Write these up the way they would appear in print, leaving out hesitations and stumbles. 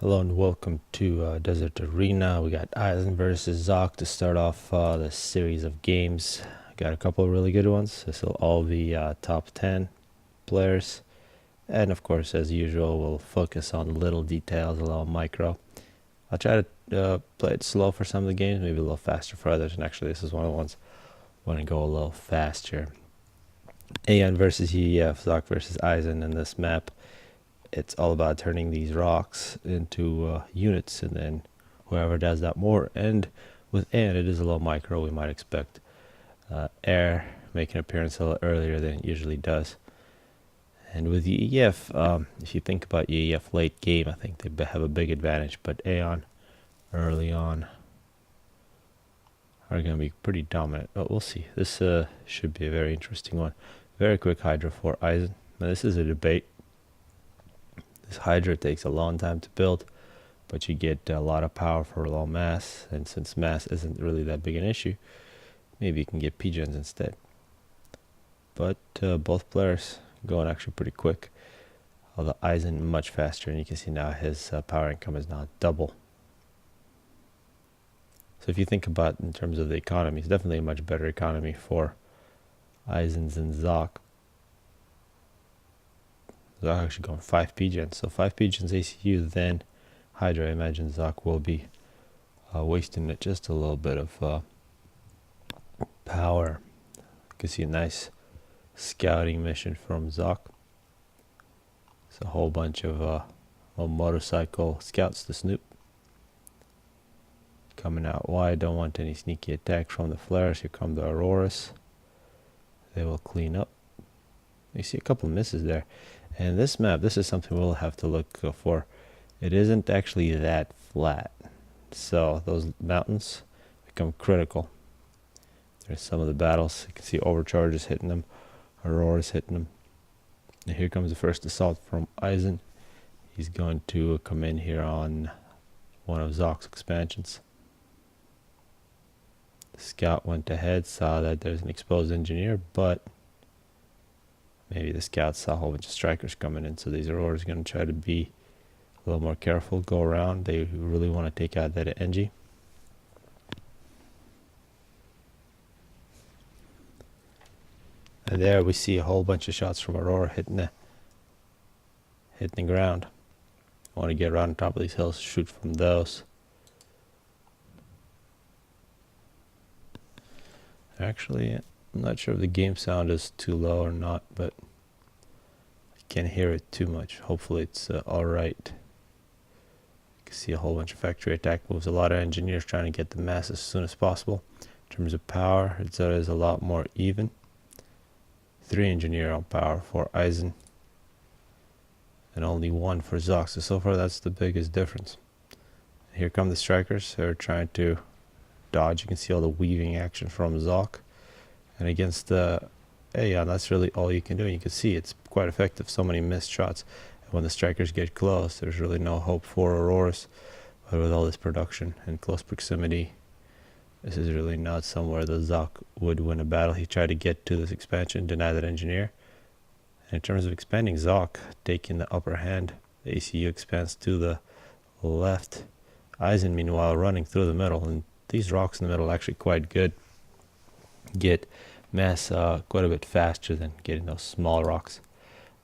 Hello and welcome to Desert Arena. We got Eisen versus Zock to start off the series of games. Got a couple of really good ones. This will all be top 10 players. And of course, as usual, we'll focus on little details, a little micro. I'll try to play it slow for some of the games, maybe a little faster for others. And actually, this is one of the ones I want to go a little faster. Aeon versus UEF, Zock versus Eisen in this map. It's all about turning these rocks into units, and then whoever does that more. And with Ant, it is a little micro. We might expect air make an appearance a little earlier than it usually does. And with UEF, if you think about UEF late game, I think they have a big advantage. But Aeon early on are going to be pretty dominant. But we'll see. This should be a very interesting one. Very quick Hydra for Eisen. Now this is a debate. This Hydra takes a long time to build, but you get a lot of power for low mass, and since mass isn't really that big an issue, maybe you can get P-gens instead. But both players going actually pretty quick, although Eisen much faster, and you can see now his power income is now double. So if you think about in terms of the economy, it's definitely a much better economy for Eisen's and Zock. Zock actually going 5 P-gens, so 5 P-gens ACU, then Hydra. I imagine Zock will be wasting it just a little bit of power. You can see a nice scouting mission from Zock. It's a whole bunch of little motorcycle scouts to snoop. Coming out wide, don't want any sneaky attack from the flares. Here come the Auroras. They will clean up. You see a couple of misses there. And this map, this is something we'll have to look for. It isn't actually that flat, so those mountains become critical. There's some of the battles. You can see overcharges hitting them, Auroras hitting them. And here comes the first assault from Eisen. He's going to come in here on one of Zock's expansions. The scout went ahead, saw that there's an exposed engineer, but maybe the scouts saw a whole bunch of strikers coming in, so these Auroras are going to try to be a little more careful, go around. They really want to take out that NG. And there we see a whole bunch of shots from Aurora hitting the ground. I want to get around on top of these hills, shoot from those. Actually, I'm not sure if the game sound is too low or not, but I can't hear it too much. Hopefully it's alright. You can see a whole bunch of factory attack moves, a lot of engineers trying to get the mass as soon as possible. In terms of power, it's a lot more even. 3 engineer on power for Eisen, and only 1 for Zock. So far that's the biggest difference. Here come the strikers. They're trying to dodge. You can see all the weaving action from Zock. And against Aeon, that's really all you can do. And you can see it's quite effective. So many missed shots. And when the strikers get close, there's really no hope for Auroras. But with all this production and close proximity, this is really not somewhere the Zock would win a battle. He tried to get to this expansion, deny that engineer. And in terms of expanding, Zock taking the upper hand. The ACU expands to the left. Eisen, meanwhile, running through the middle. And these rocks in the middle are actually quite good. Get mass quite a bit faster than getting those small rocks.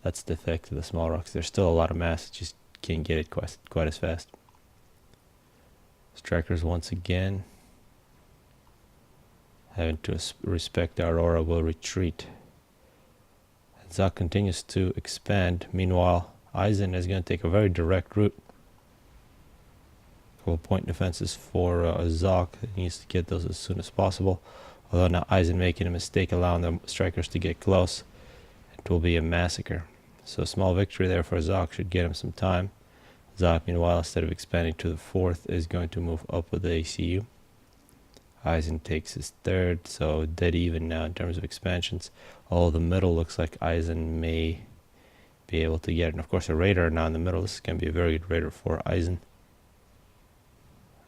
That's the effect of the small rocks. There's still a lot of mass, just can't get it quite as fast. Strikers once again having to respect the Aurora will retreat. And Zock continues to expand. Meanwhile, Eisen is going to take a very direct route. Couple point defenses for Zock. He needs to get those as soon as possible. Although now Eisen making a mistake, allowing the strikers to get close. It will be a massacre. So a small victory there for Zock should get him some time. Zock, meanwhile, instead of expanding to the 4th, is going to move up with the ACU. Eisen takes his 3rd, so dead even now in terms of expansions. Although the middle looks like Eisen may be able to get it. And of course a radar now in the middle. This is going to be a very good radar for Eisen.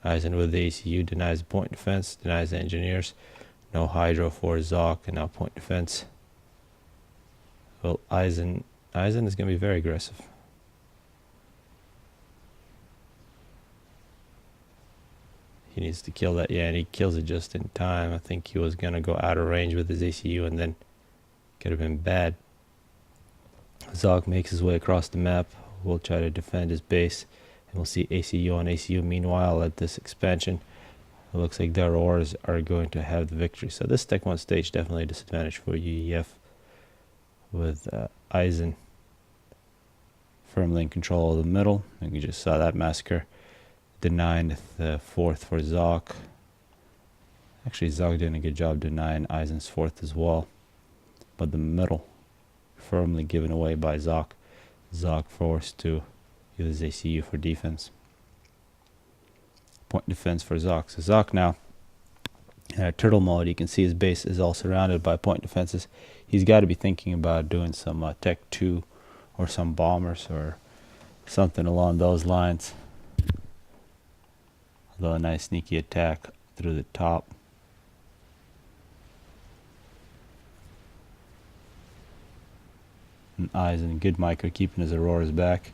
Eisen with the ACU denies the point defense, denies the engineers. No Hydro for Zock, and now point defense. Well, Eisen is going to be very aggressive. He needs to kill that. Yeah, and he kills it just in time. I think he was going to go out of range with his ACU and then could have been bad. Zock makes his way across the map. We'll try to defend his base. And we'll see ACU on ACU. Meanwhile, at this expansion, it looks like the Auroras are going to have the victory. So this Tech 1 stage definitely a disadvantage for UEF with Eisen firmly in control of the middle. And we just saw that massacre. Denying the fourth for Zock. Actually, Zock did a good job denying Eisen's fourth as well. But the middle firmly given away by Zock. Zock forced to use his ACU for defense. Point defense for Zock. So Zock now in turtle mode, you can see his base is all surrounded by point defenses. He's got to be thinking about doing some Tech 2 or some bombers or something along those lines. Although a nice sneaky attack through the top. And Eisen, good micro, keeping his Auroras back.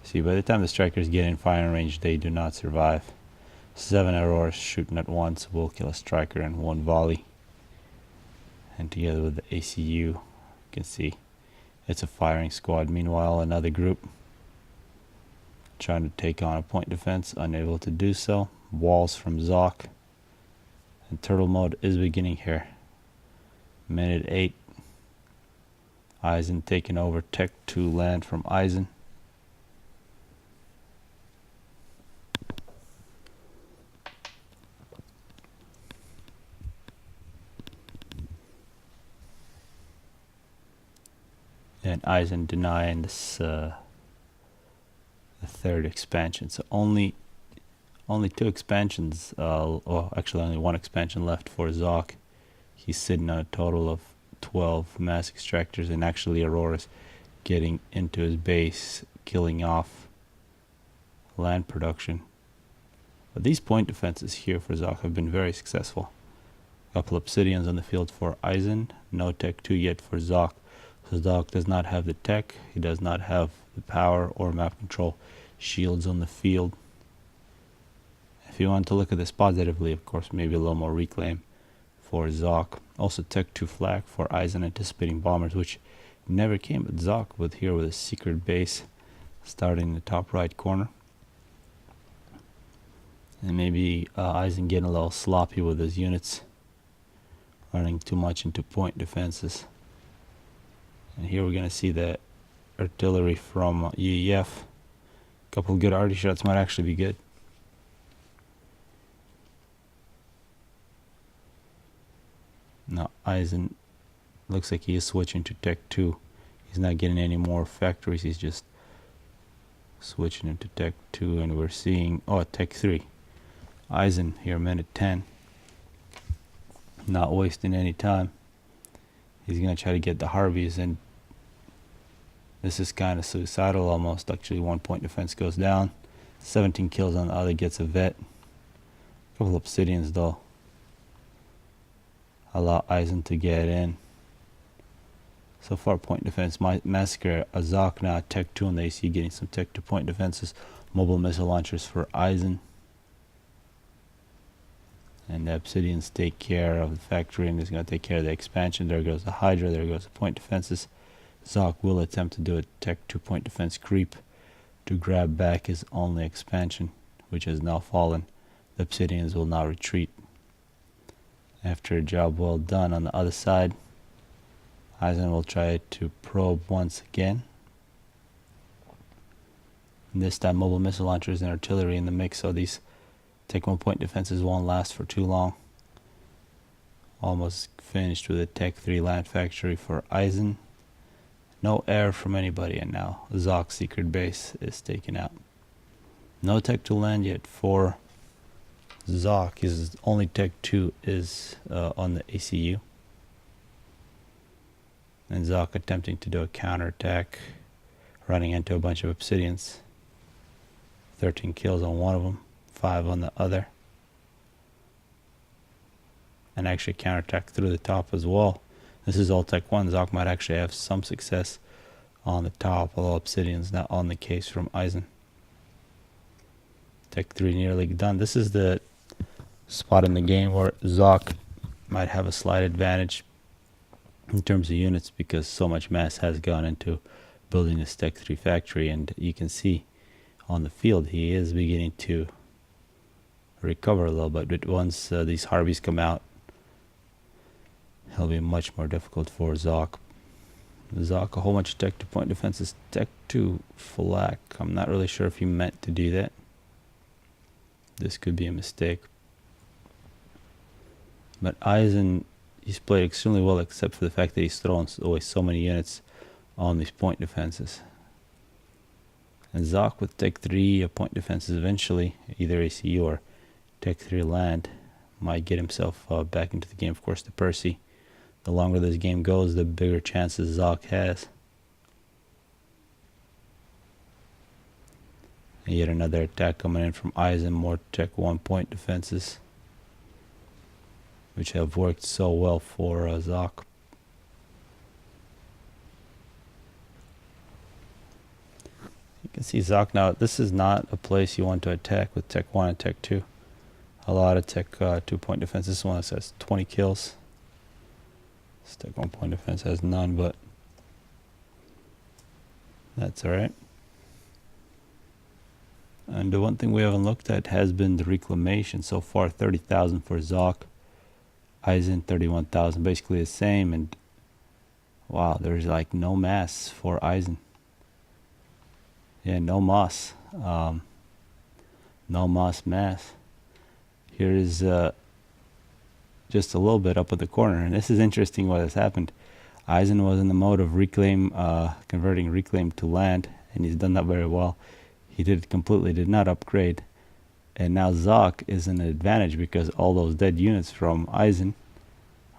See, by the time the strikers get in firing range, they do not survive. 7 Auroras shooting at once will kill a striker in one volley. And together with the ACU, you can see it's a firing squad. Meanwhile, another group trying to take on a point defense, unable to do so. Walls from Zock. And turtle mode is beginning here. Minute 8. Eisen taking over Tech 2 land from Eisen. And Eisen denying this the third expansion. So only 2 expansions, well, actually only 1 expansion left for Zock. He's sitting on a total of 12 mass extractors and actually Auroras getting into his base, killing off land production. But these point defenses here for Zock have been very successful. A couple obsidians on the field for Eisen, no Tech 2 yet for Zock. So Zock does not have the tech, he does not have the power or map control shields on the field. If you want to look at this positively, of course, maybe a little more reclaim for Zock. Also Tech 2 flag for Eisen, anticipating bombers, which never came, but Zock with here with a secret base starting in the top right corner. And maybe Eisen getting a little sloppy with his units, running too much into point defenses. And here we're going to see the artillery from UEF. A couple of good arty shots might actually be good. Now Eisen looks like he is switching to Tech 2. He's not getting any more factories, he's just switching into Tech 2, and we're seeing, Tech 3. Eisen here, minute 10. Not wasting any time. He's going to try to get the Harveys, and this is kind of suicidal almost. Actually, 1 point defense goes down. 17 kills on the other, gets a vet. A couple of obsidians though. Allow Eisen to get in. So far, point defense massacre. Zock now Tech 2 on the AC, getting some Tech 2 point defenses. Mobile missile launchers for Eisen. And the obsidians take care of the factory and is going to take care of the expansion. There goes the Hydra, there goes the point defenses. Zock will attempt to do a Tech 2 point defense creep to grab back his only expansion, which has now fallen. The obsidians will now retreat. After a job well done on the other side, Eisen will try to probe once again. And this time mobile missile launchers and artillery in the mix, so these Tech 1 point defenses won't last for too long. Almost finished with a Tech 3 land factory for Eisen. No air from anybody, and now Zock's secret base is taken out. No Tech 2 land yet for Zock. His only Tech 2 is on the ACU. And Zock attempting to do a counterattack, running into a bunch of obsidians. 13 kills on one of them, 5 on the other. And actually counterattack through the top as well. This is all Tech 1. Zock might actually have some success on the top, although obsidian's not on the case from Eisen. Tech 3 nearly done. This is the spot in the game where Zock might have a slight advantage in terms of units because so much mass has gone into building this Tech 3 factory, and you can see on the field he is beginning to recover a little bit, but once these Harbies come out, it'll be much more difficult for Zock. Zock, a whole bunch of Tech 2 point defenses, Tech 2 flak. I'm not really sure if he meant to do that. This could be a mistake. But Eisen, he's played extremely well except for the fact that he's thrown away so many units on these point defenses. And Zock with Tech 3 point defenses eventually, either ACU or Tech 3 land, might get himself back into the game. Of course, the Percy. The longer this game goes, the bigger chances Zock has. And yet another attack coming in from Eisen, more Tech 1 point defenses, which have worked so well for Zock. You can see Zock now, this is not a place you want to attack with Tech 1 and Tech 2. A lot of Tech 2 point defense. This one says 20 kills. This Tech 1 point defense has none, but that's alright. And the one thing we haven't looked at has been the reclamation. So far 30,000 for Zock. Eisen 31,000, basically the same. And wow, there's like no mass for Eisen. Yeah, no moss. No moss mass. Here is just a little bit up at the corner, and this is interesting what has happened. Eisen was in the mode of reclaim, converting reclaim to land, and he's done that very well. He did not upgrade, and now Zock is in an advantage because all those dead units from Eisen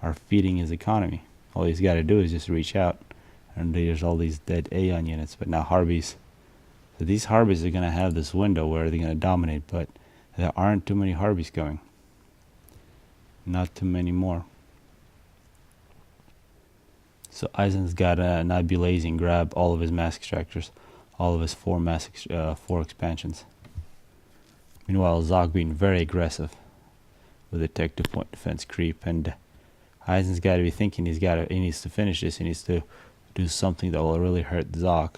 are feeding his economy. All he's got to do is just reach out, and there's all these dead Aeon units. But now Harbies, so these Harbies are going to have this window where they're going to dominate, but there aren't too many Harbies coming. Not too many more. So Eisen's got to now be lazy and grab all of his mass extractors, all of his four expansions. Meanwhile, Zock being very aggressive with a Tech 2 point defense creep, and Eisen's got to be thinking he needs to finish this. He needs to do something that will really hurt Zock.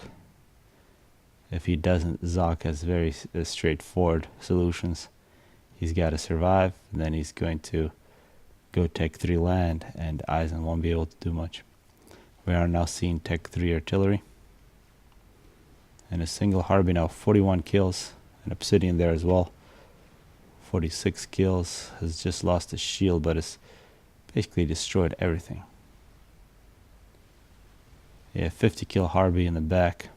If he doesn't, Zock has very straightforward solutions. He's got to survive, and then he's going to go Tech 3 land, and Eisen won't be able to do much. We are now seeing Tech 3 artillery. And a single Harby now, 41 kills. An Obsidian there as well. 46 kills. Has just lost his shield, but has basically destroyed everything. Yeah, 50 kill Harby in the back.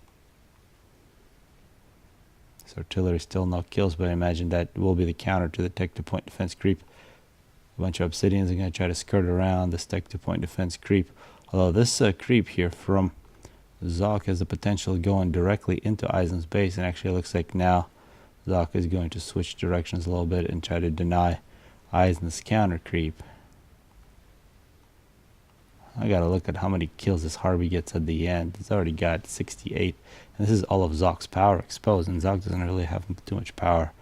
So artillery still no kills, but I imagine that will be the counter to the Tech 2 point defense creep. A bunch of Obsidians are going to try to skirt around this Tech 2 point defense creep. Although this creep here from Zock has the potential of going directly into Eisen's base, and actually it looks like now Zock is going to switch directions a little bit and try to deny Eisen's counter creep. I gotta look at how many kills this Harby gets at the end. He's already got 68. And this is all of Zock's power exposed, and Zock doesn't really have too much power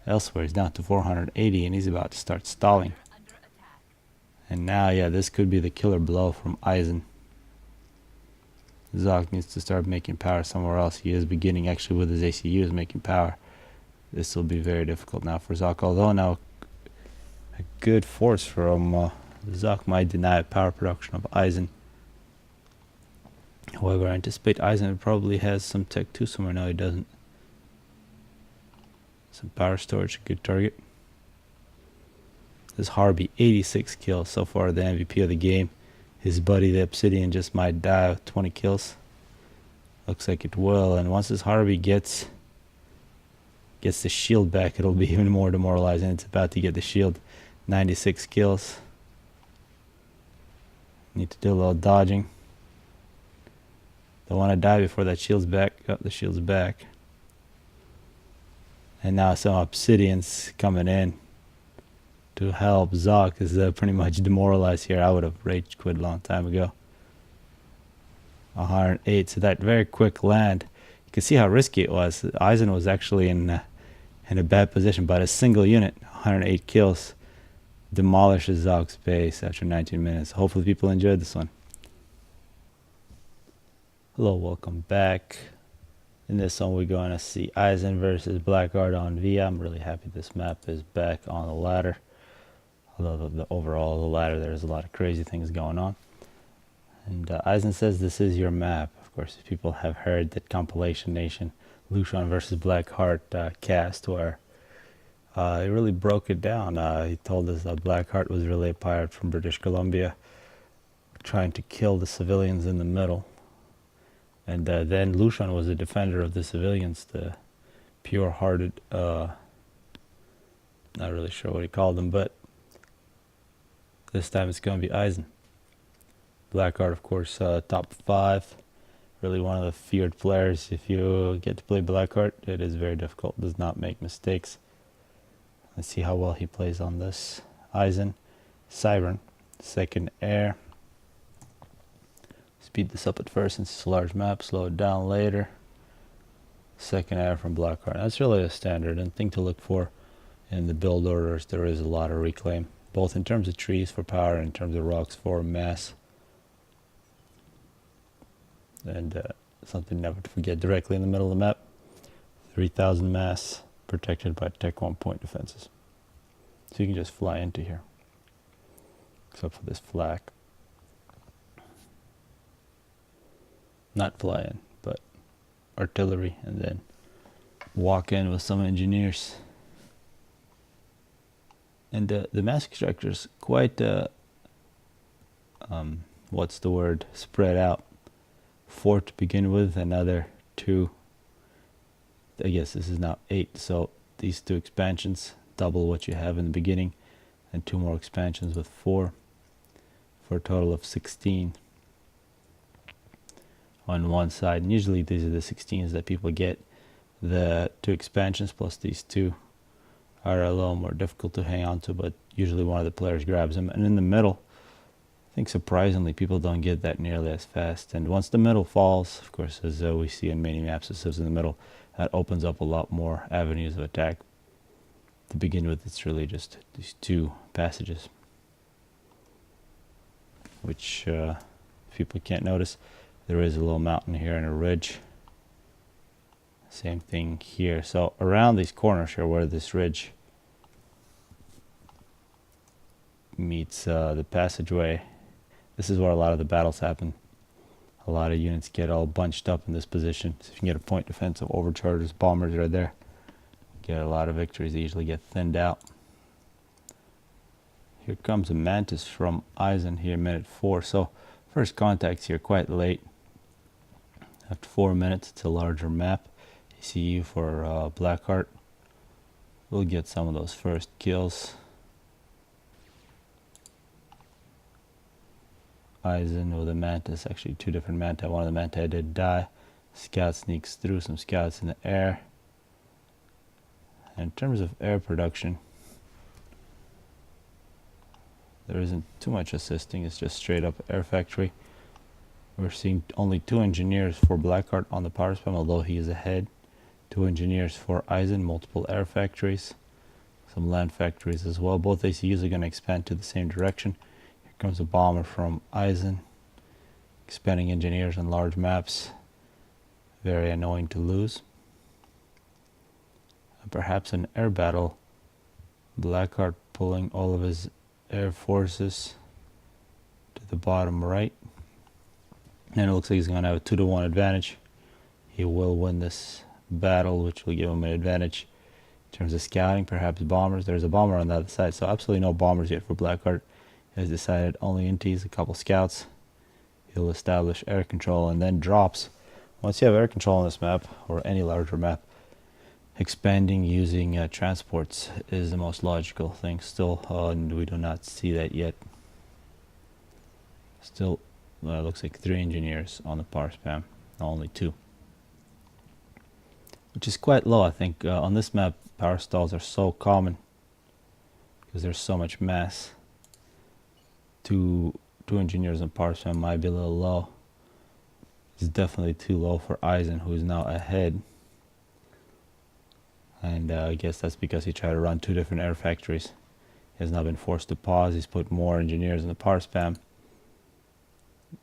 elsewhere. He's down to 480, and he's about to start stalling. And now, yeah, this could be the killer blow from Eisen. Zock needs to start making power somewhere else. He is beginning actually with his ACUs making power. This will be very difficult now for Zock, although now a good force from Zock might deny power production of Eisen. However, I anticipate Eisen probably has some Tech 2 somewhere. No, he doesn't. Some power storage, a good target. This Harby, 86 kills so far, the MVP of the game. His buddy, the Obsidian, just might die with 20 kills. Looks like it will. And once this Harby gets the shield back, it'll be even more demoralizing. It's about to get the shield. 96 kills. Need to do a little dodging. Don't want to die before that shield's back. Oh, the shield's back. And now some Obsidians coming in to help. Zock is pretty much demoralized here. I would have rage quit a long time ago. 108. So that very quick land. You can see how risky it was. Eisen was actually in a bad position, but a single unit, 108 kills. demolishes Zock's base after 19 minutes. Hopefully people enjoyed this one. Hello, welcome back. In this one we're going to see Eisen versus Blackheart on Via. I'm really happy this map is back on the ladder. Although the overall the ladder, there's a lot of crazy things going on. And Eisen says this is your map. Of course, people have heard that Compilation Nation Lucian versus Blackheart cast where he really broke it down. He told us that Blackheart was really a pirate from British Columbia trying to kill the civilians in the middle. And then Lucian was a defender of the civilians, the pure-hearted, not really sure what he called them, but this time it's going to be Eisen. Blackheart, of course, top 5. Really one of the feared players. If you get to play Blackheart, it is very difficult. Does not make mistakes. Let's see how well he plays on this. Eisen, Siren, second air. Speed this up at first since it's a large map. Slow it down later. Second air from Blackheart. That's really a standard and thing to look for in the build orders. There is a lot of reclaim, both in terms of trees for power and in terms of rocks for mass. And something never to forget, directly in the middle of the map, 3,000 mass, protected by Tech 1 point defenses. So you can just fly into here, except for this flak. Not fly in, but artillery, and then walk in with some engineers. And the mass extractor's quite, what's the word, spread out. 4 to begin with, another 2. I guess this is now 8, so these 2 expansions double what you have in the beginning, and 2 more expansions with 4 for a total of 16 on one side. And usually these are the 16s that people get. The 2 expansions plus these 2 are a little more difficult to hang on to, but usually one of the players grabs them. And in the middle, I think surprisingly people don't get that nearly as fast. And once the middle falls, of course, as we see in many maps, it says in the middle, that opens up a lot more avenues of attack. To begin with, it's really just these 2 passages, which people can't notice. There is a little mountain here and a ridge. Same thing here. So around these corners here where this ridge meets the passageway, this is where a lot of the battles happen. A lot of units get all bunched up in this position. So if you can get a point defense of overchargers, bombers right there, get a lot of victories. They usually get thinned out. Here comes a Mantis from Eisen here, minute 4. So first contacts here quite late. After 4 minutes, it's a larger map. ECU for Blackheart. We'll get some of those first kills. Eisen with a Mantis, actually 2 different Manti. One of the Manti did die. Scout sneaks through, some scouts in the air. And in terms of air production, there isn't too much assisting. It's just straight up air factory. We're seeing only 2 engineers for Blackheart on the power spam, although he is ahead. 2 engineers for Eisen, multiple air factories, some land factories as well. Both ACUs are going to expand to the same direction. Here comes a bomber from Eisen, expanding engineers on large maps. Very annoying to lose. And perhaps an air battle. Blackheart pulling all of his air forces to the bottom right. And it looks like he's going to have a 2-to-1 advantage. He will win this battle, which will give him an advantage in terms of scouting, perhaps bombers. There's a bomber on the other side, so absolutely no bombers yet for Blackheart. He has decided only inties, a couple scouts. He'll establish air control and then drops. Once you have air control on this map, or any larger map, expanding using transports is the most logical thing still, and we do not see that yet. Still, looks like 3 engineers on the power spam, only 2. Which is quite low, I think. On this map, power stalls are so common because there's so much mass. Two engineers on power spam might be a little low. It's definitely too low for Eisen, who is now ahead. And I guess that's because he tried to run 2 different air factories. He has now been forced to pause. He's put more engineers in the power spam.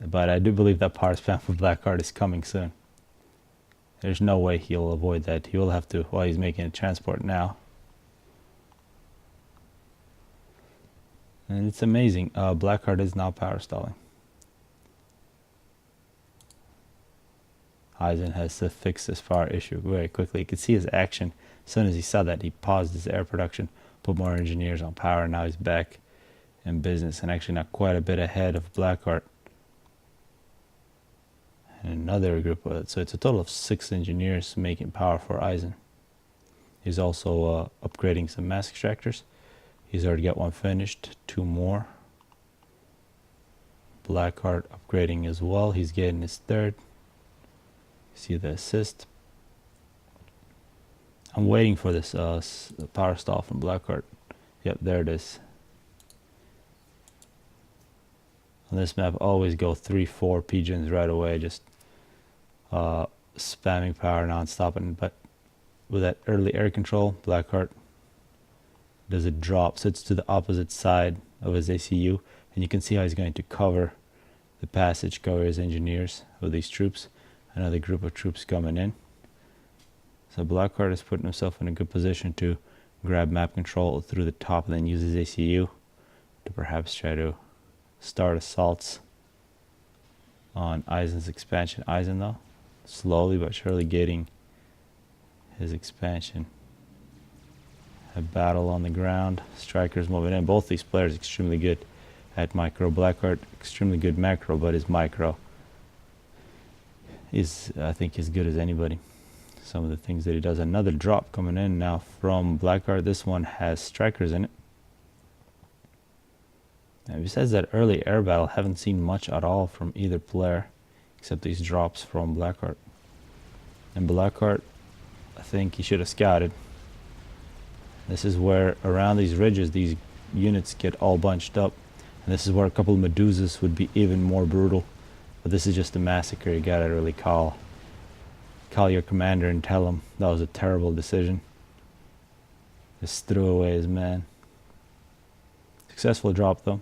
But I do believe that power spam for Blackheart is coming soon. There's no way he'll avoid that. He will have to, while he's making a transport now. And it's amazing. Blackheart is now power stalling. Eisen has to fix this power issue very quickly. You can see his action. As soon as he saw that, he paused his air production, put more engineers on power, and now he's back in business, and actually not quite a bit ahead of Blackheart. And another group of it. So it's a total of 6 engineers making power for Eisen. He's also upgrading some mass extractors. He's already got one finished, 2 more. Blackheart upgrading as well. He's getting his 3rd. See the assist. I'm waiting for this power stall from Blackheart. Yep, there it is. On this map, always go 3-4 pigeons right away, just spamming power non-stop. But with that early air control, Blackheart does a drop, sits to the opposite side of his ACU, and you can see how he's going to cover the passage, cover his engineers with these troops. Another group of troops coming in. So Blackheart is putting himself in a good position to grab map control through the top and then use his ACU to perhaps try to start assaults on Eisen's expansion. Eisen, though, slowly but surely getting his expansion. A battle on the ground. Strikers moving in. Both these players extremely good at micro. Blackheart extremely good macro, but his micro is, I think, as good as anybody. Some of the things that he does. Another drop coming in now from Blackheart. This one has strikers in it. And besides that early air battle, haven't seen much at all from either player, except these drops from Blackheart. And Blackheart, I think he should have scouted. This is where, around these ridges, these units get all bunched up. And this is where a couple of Medusas would be even more brutal. But this is just a massacre. You gotta really call your commander and tell him that was a terrible decision. Just threw away his man. Successful drop, though.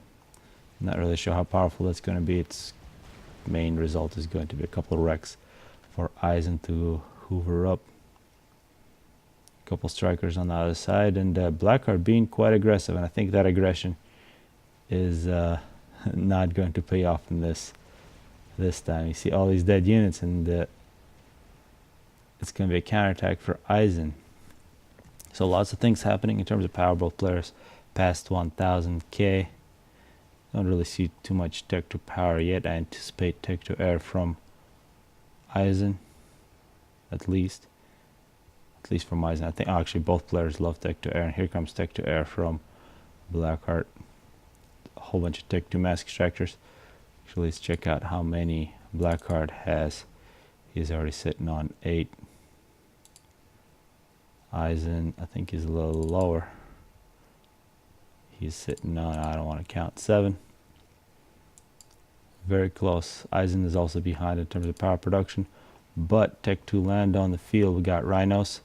I'm not really sure how powerful that's going to be. Its main result is going to be a couple of wrecks for Eisen to hoover up. A couple strikers on the other side, and Blackheart being quite aggressive, and I think that aggression is not going to pay off in this time. You see all these dead units, and it's going to be a counterattack for Eisen. So lots of things happening in terms of power. Both players past 1000k. Don't really see too much tech to power yet. I anticipate tech to air from Eisen, at least from Eisen. I think actually both players love tech to air, and here comes tech to air from Blackheart. A whole bunch of tech to mass extractors. Actually, let's check out how many Blackheart has. He's already sitting on 8. Eisen, I think, is a little lower. He's sitting on, I don't want to count, 7. Very close. Eisen is also behind in terms of power production. But Tech 2 land on the field. We got Rhinos.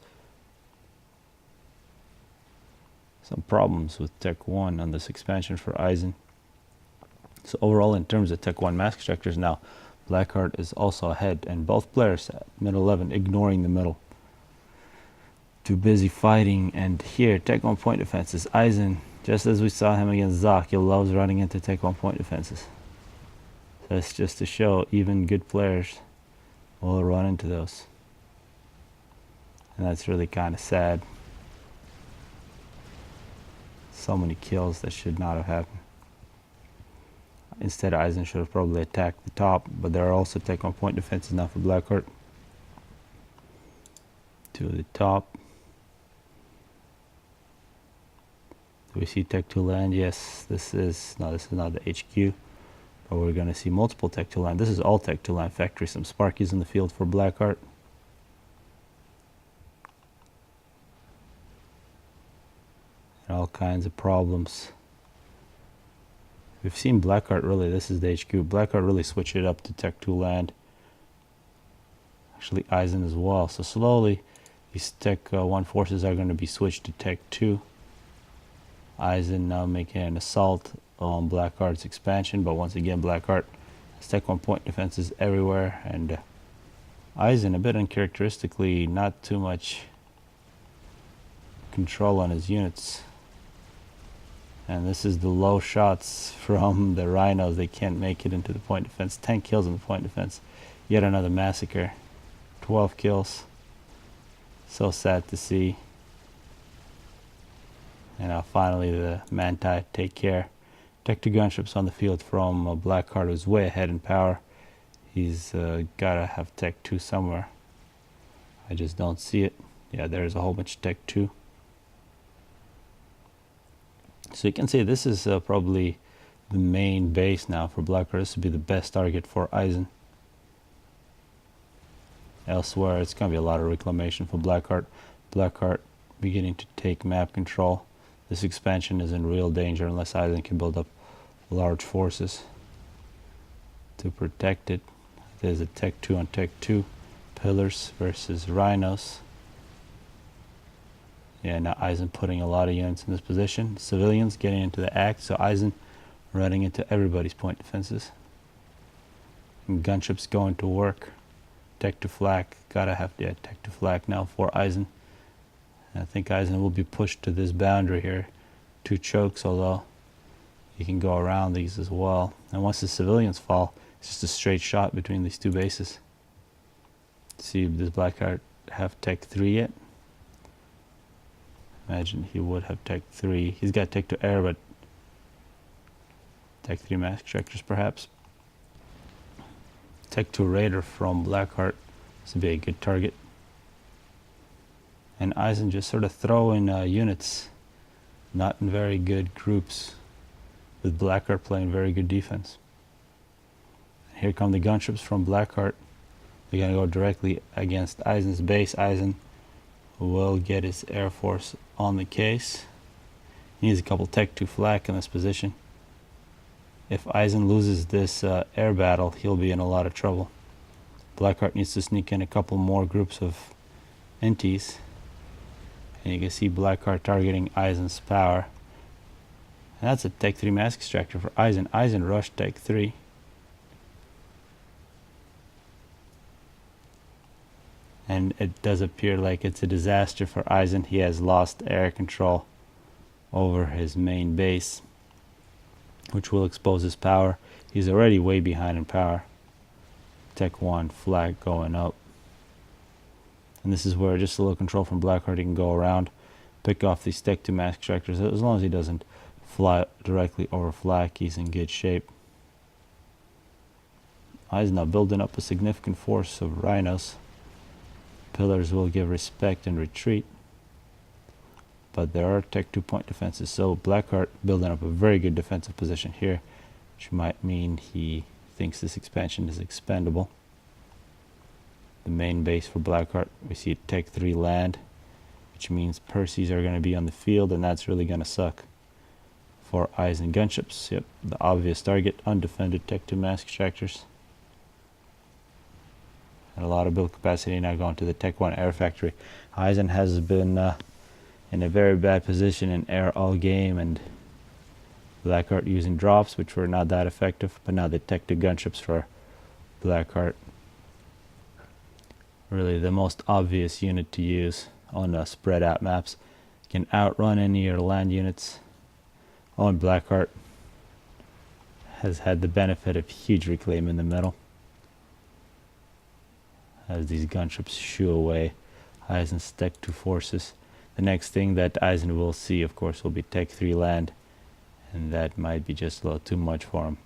Some problems with Tech 1 on this expansion for Eisen. So overall, in terms of Tech 1 mass extractors now, Blackheart is also ahead, and both players at mid 11 ignoring the middle. Too busy fighting, and here Tech 1 point defenses. Eisen, just as we saw him against Zock, he loves running into Tech 1 point defenses. So it's just to show even good players will run into those. And that's really kind of sad. So many kills that should not have happened. Instead, Eisen should have probably attacked the top, but there are also Tech 1 point defenses now for Blackheart. To the top. Do we see Tech 2 land? Yes, this is not the HQ, but we're going to see multiple Tech 2 land. This is all Tech 2 land factory. Some Sparkies in the field for Blackheart. And all kinds of problems. We've seen Blackheart really, this is the HQ. Blackheart really switch it up to Tech 2 land. Actually, Eisen as well. So slowly, these Tech 1 forces are going to be switched to Tech 2. Eisen now making an assault on Blackheart's expansion, but once again Blackheart has Tech 1 point defenses everywhere, and Eisen a bit uncharacteristically not too much control on his units. And this is the low shots from the rhinos. They can't make it into the point defense. 10 kills in the point defense. Yet another massacre. 12 kills. So sad to see. And now finally the Manti take care. Tech 2 gunships on the field from Blackheart, who's way ahead in power. He's gotta have Tech 2 somewhere. I just don't see it. Yeah, there's a whole bunch of Tech 2. So you can say this is probably the main base now for Blackheart. This would be the best target for Eisen. Elsewhere, it's going to be a lot of reclamation for Blackheart. Blackheart beginning to take map control. This expansion is in real danger unless Eisen can build up large forces to protect it. There's a Tech 2 on Tech 2. Pillars versus Rhinos. Yeah, now Eisen putting a lot of units in this position. Civilians getting into the act, so Eisen running into everybody's point defenses. And gunships going to work. Tech to flak, gotta have Tech to flak now for Eisen. And I think Eisen will be pushed to this boundary here. 2 chokes, although you can go around these as well. And once the civilians fall, it's just a straight shot between these 2 bases. See, does Blackheart have Tech 3 yet? Imagine he would have Tech 3. He's got Tech to air, but Tech 3 mass extractors perhaps. Tech 2 Raider from Blackheart. This would be a good target. And Eisen just sort of throwing units, not in very good groups, with Blackheart playing very good defense. And here come the gunships from Blackheart. They're going to go directly against Eisen's base. Eisen will get his air force on the case. He needs a couple Tech 2 flak in this position. If Eisen loses this air battle, he'll be in a lot of trouble. Blackheart needs to sneak in a couple more groups of inties. And you can see Blackheart targeting Eisen's power. And that's a Tech 3 mass extractor for Eisen. Eisen rushed Tech 3. And it does appear like it's a disaster for Eisen. He has lost air control over his main base, which will expose his power. He's already way behind in power. Tech 1 flag going up. And this is where just a little control from Blackheart, he can go around, pick off these Tech 2 mass extractors. As long as he doesn't fly directly over flak, he's in good shape. Eisen now building up a significant force of rhinos. Pillars will give respect and retreat. But there are Tech 2 point defenses, so Blackheart building up a very good defensive position here, which might mean he thinks this expansion is expendable. The main base for Blackheart, we see Tech 3 land, which means Percys are going to be on the field, and that's really going to suck for Eisen gunships. Yep, the obvious target, undefended Tech 2 mass extractors. And a lot of build capacity now going to the Tech 1 air factory. Eisen has been in a very bad position in air all game, and Blackheart using drops, which were not that effective, but now the Tech 2 gunships for Blackheart. Really the most obvious unit to use on spread out maps. Can outrun any of your land units. Oh, and Blackheart has had the benefit of huge reclaim in the middle, as these gunships shoo away Eisen's Tech 2 forces. The next thing that Eisen will see, of course, will be Tech 3 land, and that might be just a little too much for him.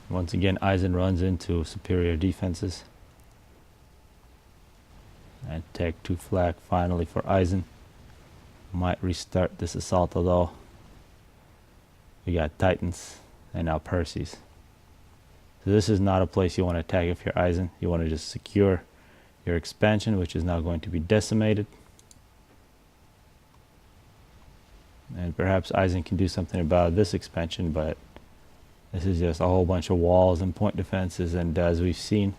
Once again, Eisen runs into superior defenses. And Tech 2 flag finally for Eisen. Might restart this assault, although we got Titans and now Percys. So this is not a place you want to attack if you're Eisen. You want to just secure your expansion, which is now going to be decimated. And perhaps Eisen can do something about this expansion, but this is just a whole bunch of walls and point defenses, and as we've seen,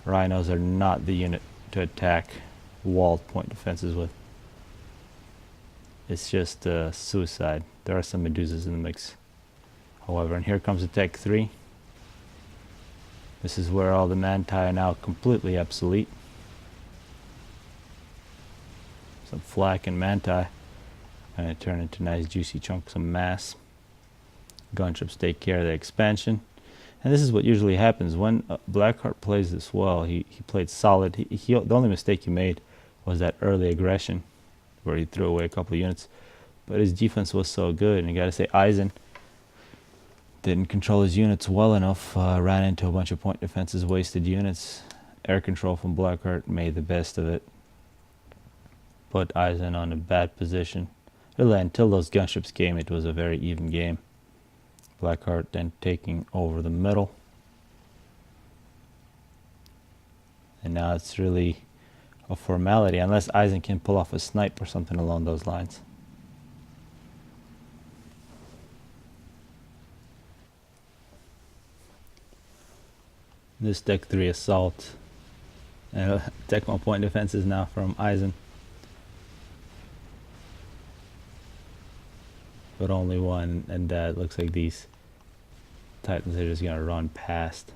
rhinos are not the unit to attack walled point defenses with. it's just suicide. There are some Medusas in the mix, however, and here comes the Tech 3. This is where all the Manti are now completely obsolete. Some flak and Manti and turn into nice juicy chunks of mass. Gunships take care of the expansion. And this is what usually happens when Blackheart plays this well. He played solid. The only mistake he made was that early aggression where he threw away a couple of units. But his defense was so good. And you got to say, Eisen didn't control his units well enough. Ran into a bunch of point defenses, wasted units. Air control from Blackheart made the best of it. Put Eisen on a bad position. Really, until those gunships came, it was a very even game. Blackheart then taking over the middle. And now it's really a formality, unless Eisen can pull off a snipe or something along those lines. This Tech 3 assault. And Tech 1 point defenses now from Eisen. But only one, and it looks like these Titans are just going to run past.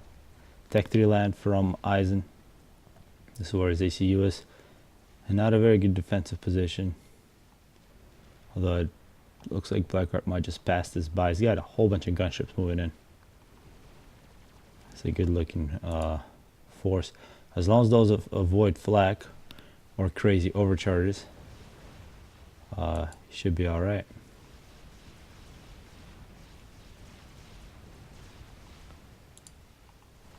Tech 3 land from Eisen. This is where his ACU is. And not a very good defensive position. Although it looks like Blackheart might just pass this by. He's got a whole bunch of gunships moving in. It's a good looking force. As long as those avoid flak or crazy overcharges, should be alright.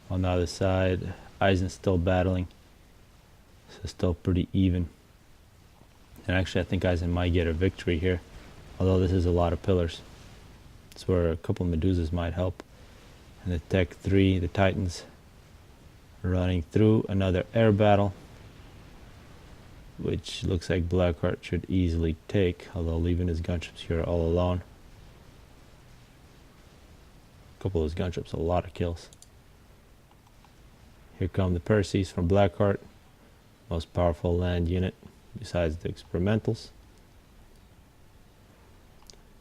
On the other side, Eisen's still battling. So still pretty even. And actually I think Eisen might get a victory here. Although this is a lot of pillars. That's where a couple of Medusas might help. And the Tech 3, the Titans, running through another air battle. Which looks like Blackheart should easily take. Although leaving his gunships here all alone. A couple of those gunships, a lot of kills. Here come the Perseus from Blackheart. Most powerful land unit besides the experimentals.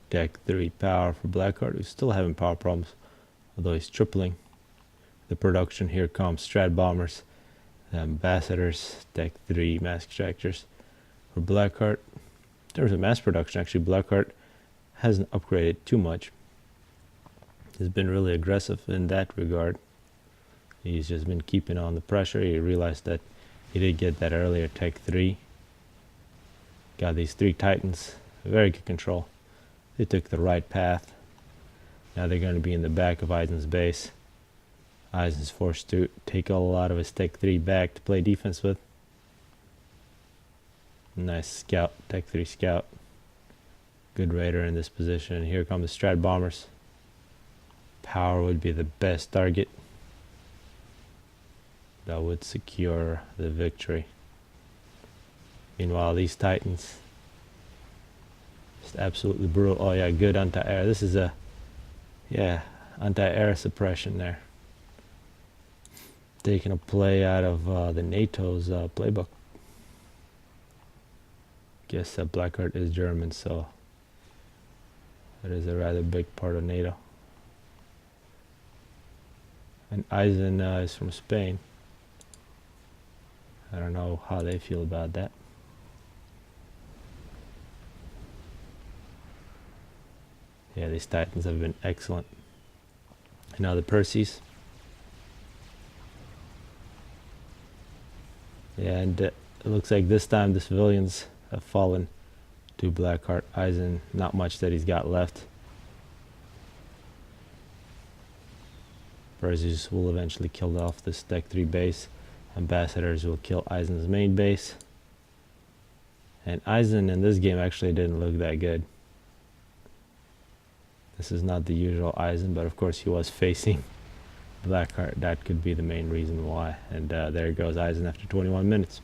Tech 3 power for Blackheart, who's still having power problems, although he's tripling the production. Here comes Strat Bombers, the Ambassadors, Tech 3 mass extractors for Blackheart. In terms of mass production, actually Blackheart hasn't upgraded too much. He's been really aggressive in that regard. He's just been keeping on the pressure. He realized that he did get that earlier Tech 3. Got these 3 Titans. Very good control. They took the right path. Now they're going to be in the back of Eisen's base. Eisen's forced to take a lot of his Tech 3 back to play defense with. Nice scout, Tech 3 scout. Good raider in this position. Here come the Strat Bombers. Power would be the best target. That would secure the victory. Meanwhile, these Titans, just absolutely brutal. Oh yeah, good anti-air. This is a, yeah, anti-air suppression there. Taking a play out of the NATO's playbook. Guess Blackheart is German, so that is a rather big part of NATO. And Eisen is from Spain. I don't know how they feel about that. Yeah, these Titans have been excellent. And now the Perseus. Yeah, and it looks like this time the civilians have fallen to Blackheart. Eisen, not much that he's got left. Perseus will eventually kill off this Tech 3 base. Ambassadors will kill Eisen's main base. And Eisen in this game actually didn't look that good. This is not the usual Eisen, but of course he was facing Blackheart. That could be the main reason why. And there goes Eisen after 21 minutes.